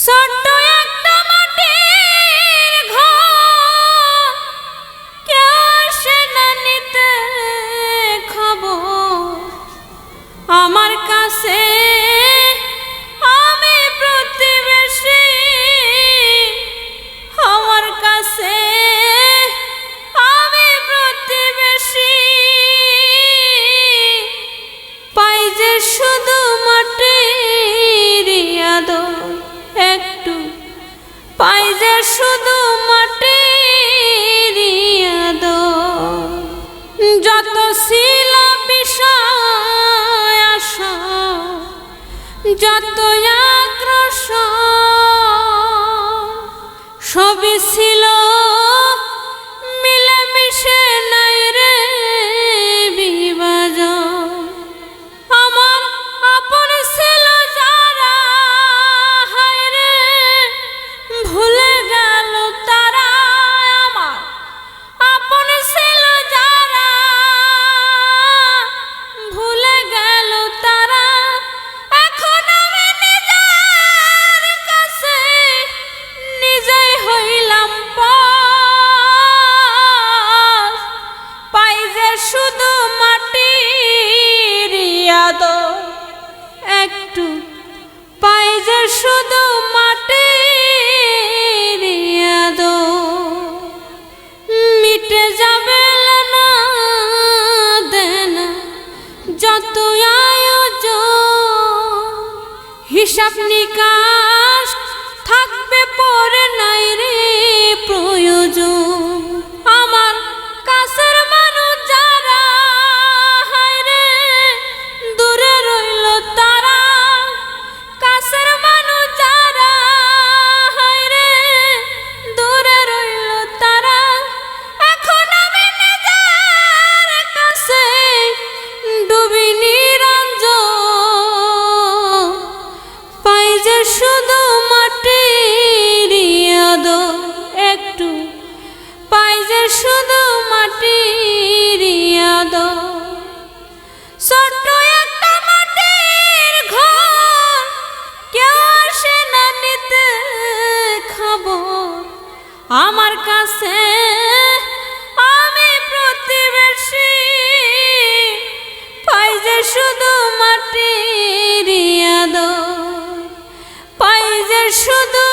ছোট্ট একটা মাটির ঘর, কেউ আসে না নিতে খবর। আমার কাছে আমি প্রতিবেশী, আমার কাছে আমি প্রতিবেশী। পাই যে শুধু মাটির আদর একটু, পাই যে শুধু মাটির আদর। যত ছিল বিষয় আশা, যত আকর্ষণ, সবই ছিল মিলেমিশে, নাই রে বিভাজন। আমার আপন ছিল যারা, হায় রে ভুলে গেল তারা। আমার আপন ছিল যারা, ভুলে গেল তারা। এখন আমি নিজের কাছে নিজেই হইলাম পর। পাই যে শুধু মাটির আদর একটু, পাই যে শুধু মাটির আদর। মিটে যাবে না দেনা যত আয়োজন, হিসাব নিকাশ থাকবে পরে, নাই রে প্রয়োজন। আমার কাছের মানুষ যারা, হায় রে দূরে রইল তারা। কাছের মানুষ যারা, হায় রে দূরে রইল তারা। এখন আমি নিজের কাছে ডুবি নিরঞ্জন। পাই যে শুধু মাটির আদর একটু, পাই যে শুধু মাটির আদর। ছোট্ট একটা মাটির ঘর, কেউ আসে না নিতে খবর। আমার কাছে আমি প্রতিবেশী, পাই যে শুধু মাটির আদর, পাই যে শুধু